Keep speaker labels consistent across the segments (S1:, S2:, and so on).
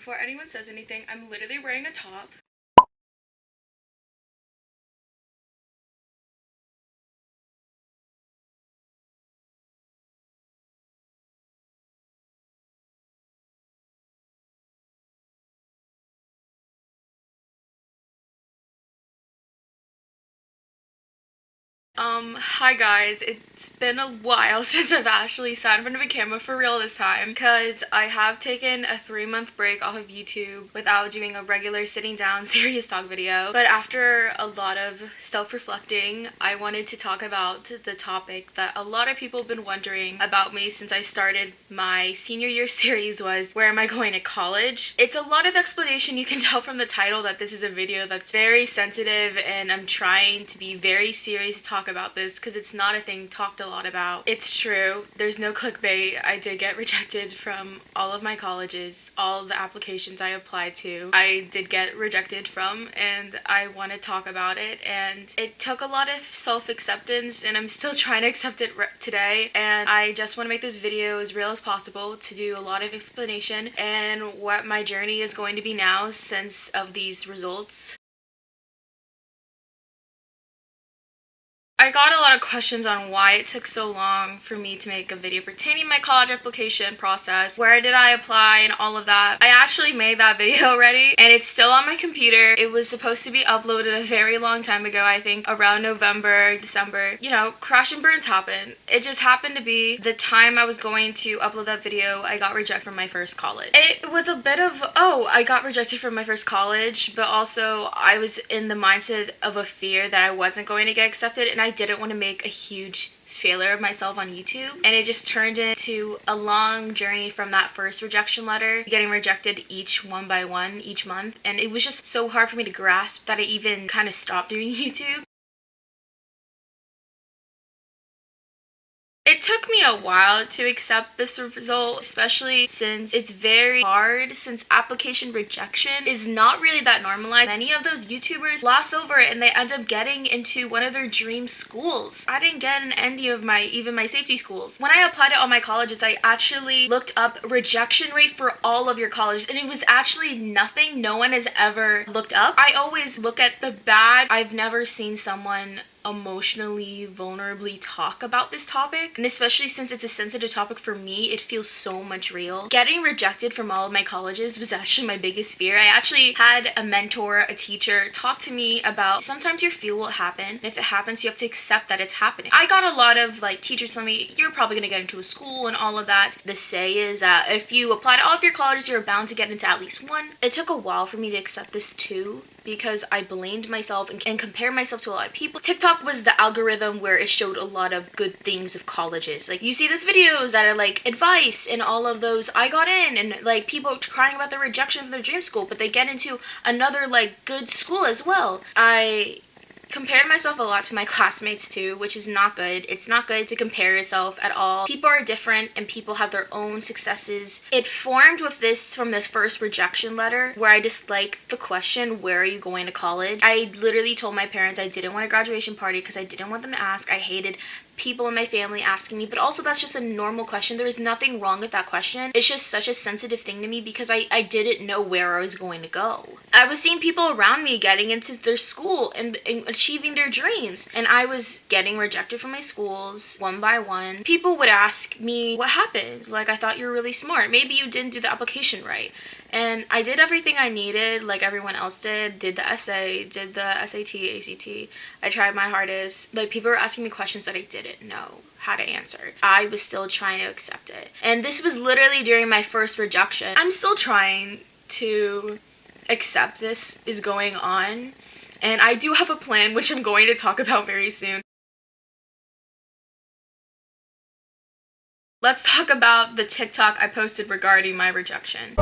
S1: Before anyone says anything, I'm literally wearing a top. Hi guys, it's been a while since I've actually sat in front of a camera for real this time because I have taken a 3-month break off of YouTube without doing a regular sitting down serious talk video. But after a lot of self-reflecting, I wanted to talk about the topic that a lot of people have been wondering about me since I started my senior year series was, where am I going to college? It's a lot of explanation. You can tell from the title that this is a video that's very sensitive and I'm trying to be very serious to talk about this because it's not a thing talked a lot about. It's true. There's no clickbait. I did get rejected from all of my colleges. All of the applications I applied to, I did get rejected from, and I want to talk about it. And it took a lot of self-acceptance, and I'm still trying to accept it today. And I just want to make this video as real as possible to do a lot of explanation and what my journey is going to be now since of these results. I got a lot of questions on why it took so long for me to make a video pertaining to my college application process. Where did I apply and all of that. I actually made that video already and it's still on my computer. It was supposed to be uploaded a very long time ago, I think around November, December. You know, crash and burns happen. It just happened to be the time I was going to upload that video, I got rejected from my first college. It was a bit of, oh, I got rejected from my first college, but also I was in the mindset of a fear that I wasn't going to get accepted, and I didn't want to make a huge failure of myself on YouTube, and it just turned into a long journey from that first rejection letter, getting rejected each one by one each month, and it was just so hard for me to grasp that I even kind of stopped doing YouTube. It took me a while to accept this result, especially since it's very hard, since application rejection is not really that normalized. Many of those YouTubers gloss over it and they end up getting into one of their dream schools. I didn't get in any of even my safety schools. When I applied to all my colleges, I actually looked up rejection rate for all of your colleges, and it was actually nothing no one has ever looked up. I always look at the bad. I've never seen someone emotionally, vulnerably talk about this topic, and especially since it's a sensitive topic for me, it feels so much real. Getting rejected from all of my colleges was actually my biggest fear. I actually had a mentor, a teacher, talk to me about sometimes your fear will happen, and if it happens, you have to accept that it's happening. I got a lot of teachers telling me, you're probably gonna get into a school and all of that. The say is that if you apply to all of your colleges, you're bound to get into at least one. It took a while for me to accept this too, because I blamed myself and compared myself to a lot of people. TikTok was the algorithm where it showed a lot of good things of colleges. You see these videos that are advice, and all of those, I got in, and people crying about their rejection from their dream school, but they get into another good school as well. I compared myself a lot to my classmates too, which is not good. It's not good to compare yourself at all. People are different and people have their own successes. It formed from this first rejection letter where I disliked the question, where are you going to college? I literally told my parents I didn't want a graduation party because I didn't want them to ask. I hated people in my family asking me, but also that's just a normal question. There is nothing wrong with that question. It's just such a sensitive thing to me because I didn't know where I was going to go. I was seeing people around me getting into their school and achieving their dreams, and I was getting rejected from my schools one by one. People would ask me, what happened? I thought you were really smart. Maybe you didn't do the application right. And I did everything I needed, like everyone else did the essay, did the SAT, ACT. I tried my hardest. People were asking me questions that I didn't know how to answer. I was still trying to accept it. And this was literally during my first rejection. I'm still trying to accept this is going on. And I do have a plan, which I'm going to talk about very soon. Let's talk about the TikTok I posted regarding my rejection.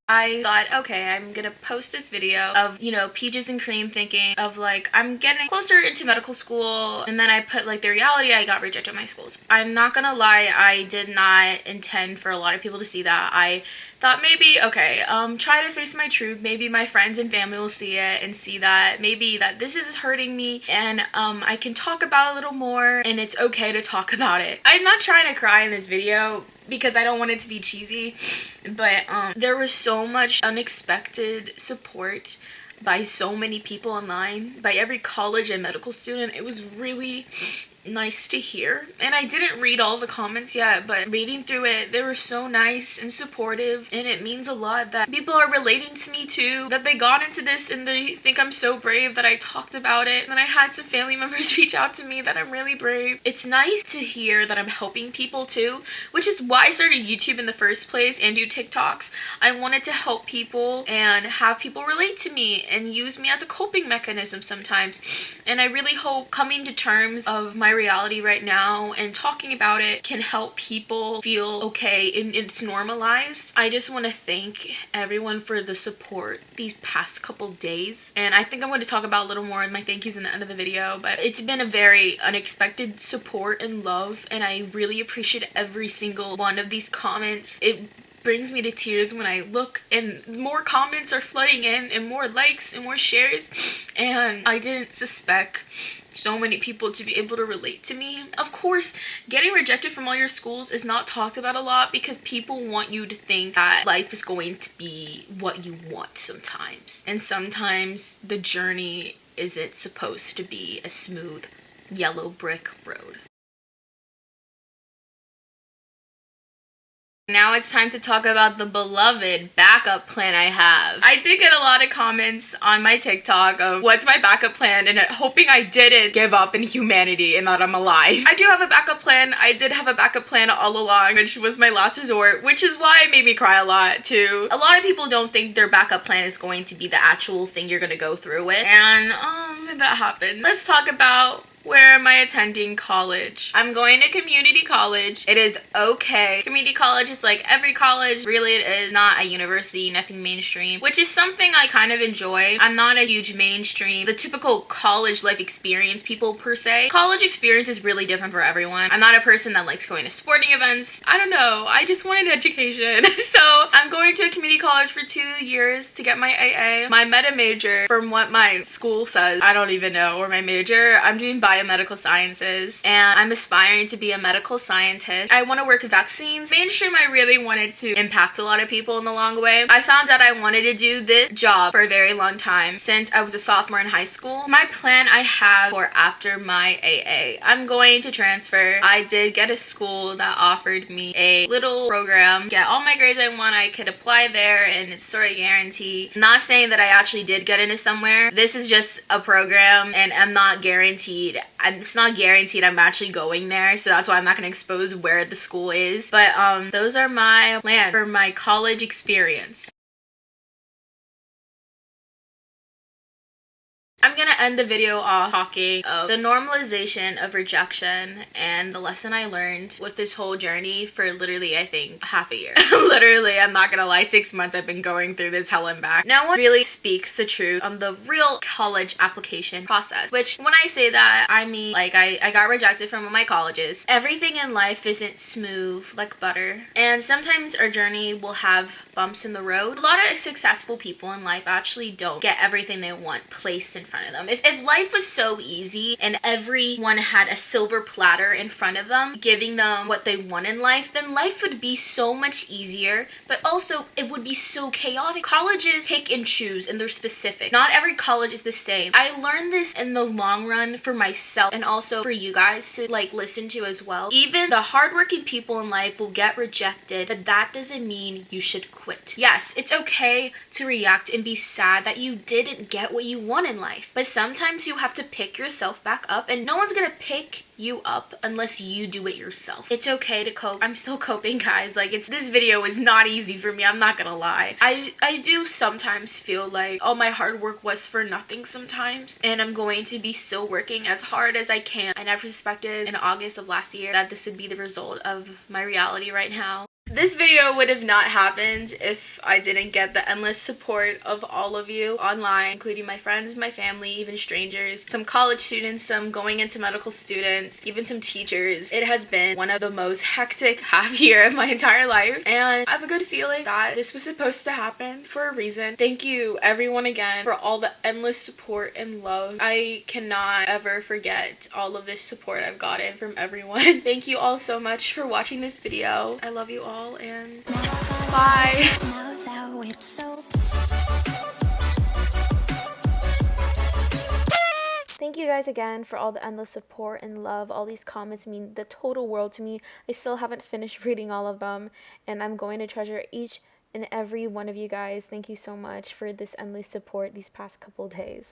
S1: I I thought, okay, I'm gonna post this video of, you know, peaches and cream, thinking of like, I'm getting closer into medical school, and then I put like the reality, I got rejected at my schools. I'm not gonna lie, I did not intend for a lot of people to see that. I thought maybe, okay, try to face my truth. Maybe my friends and family will see it and see that maybe that this is hurting me, and I can talk about it a little more, and it's okay to talk about it. I'm not trying to cry in this video because I don't want it to be cheesy, but there was so much unexpected support by so many people online, by every college and medical student. It was really nice to hear. And I didn't read all the comments yet, but reading through it, they were so nice and supportive, and it means a lot that people are relating to me too, that they got into this and they think I'm so brave that I talked about it, and I had some family members reach out to me that I'm really brave. It's nice to hear that I'm helping people too, which is why I started YouTube in the first place and do TikToks. I wanted to help people and have people relate to me and use me as a coping mechanism sometimes, and I really hope coming to terms of my reality right now and talking about it can help people feel okay and it's normalized. I just want to thank everyone for the support these past couple days, and I think I'm going to talk about a little more in my thank yous in the end of the video, but it's been a very unexpected support and love, and I really appreciate every single one of these comments. It brings me to tears when I look and more comments are flooding in and more likes and more shares, and I didn't suspect so many people to be able to relate to me. Of course, getting rejected from all your schools is not talked about a lot because people want you to think that life is going to be what you want sometimes. And sometimes the journey isn't supposed to be a smooth yellow brick road. Now it's time to talk about the beloved backup plan I have. I did get a lot of comments on my TikTok of what's my backup plan, and hoping I didn't give up in humanity and that I'm alive. I do have a backup plan. I did have a backup plan all along, which was my last resort, which is why it made me cry a lot too. A lot of people don't think their backup plan is going to be the actual thing you're gonna go through with, and that happens. Let's talk about where am I attending college. I'm going to community college. It is okay. Community college is like every college. Really, it is not a university, nothing mainstream, which is something I kind of enjoy. I'm not a huge mainstream, the typical college life experience people per se. College experience is really different for everyone. I'm not a person that likes going to sporting events. I don't know. I just wanted education. So I'm going to a community college for 2 years to get my AA. My meta major, from what my school says, I don't even know, or my major, I'm doing biomedical sciences, and I'm aspiring to be a medical scientist. I want to work with vaccines. Mainstream, I really wanted to impact a lot of people in the long way. I found out I wanted to do this job for a very long time since I was a sophomore in high school. My plan I have for after my AA, I'm going to transfer. I did get a school that offered me a little program, get all my grades I want, I could apply there, and it's sort of guaranteed. Not saying that I actually did get into somewhere. This is just a program, and I'm not guaranteed. It's not guaranteed I'm actually going there, so that's why I'm not going to expose where the school is. But those are my plans for my college experience. I'm gonna end the video off talking of the normalization of rejection and the lesson I learned with this whole journey for literally, I think, half a year. Literally, I'm not gonna lie, 6 months I've been going through this hell and back. No one really speaks the truth on the real college application process, which when I say that, I mean, like, I got rejected from one of my colleges. Everything in life isn't smooth like butter, and sometimes our journey will have bumps in the road. A lot of successful people in life actually don't get everything they want placed in front of them. If life was so easy and everyone had a silver platter in front of them, giving them what they want in life, then life would be so much easier, but also it would be so chaotic. Colleges pick and choose, and they're specific. Not every college is the same. I learned this in the long run for myself and also for you guys to like listen to as well. Even the hardworking people in life will get rejected, but that doesn't mean you should quit. Yes, it's okay to react and be sad that you didn't get what you want in life, but sometimes you have to pick yourself back up, and no one's gonna pick you up unless you do it yourself. It's okay to cope. I'm still coping, guys. Like, this video is not easy for me, I'm not gonna lie. I do sometimes feel like all my hard work was for nothing sometimes, and I'm going to be still working as hard as I can. I never suspected in August of last year that this would be the result of my reality right now. This video would have not happened if I didn't get the endless support of all of you online, including my friends, my family, even strangers, some college students, some going into medical students, even some teachers. It has been one of the most hectic half year of my entire life, and I have a good feeling that this was supposed to happen for a reason. Thank you everyone again for all the endless support and love. I cannot ever forget all of this support I've gotten from everyone. Thank you all so much for watching this video. I love you all, and bye. Thank you guys again for all the endless support and love. All these comments mean the total world to me. I still haven't finished reading all of them, and I'm going to treasure each and every one of you guys. Thank you so much for this endless support these past couple days.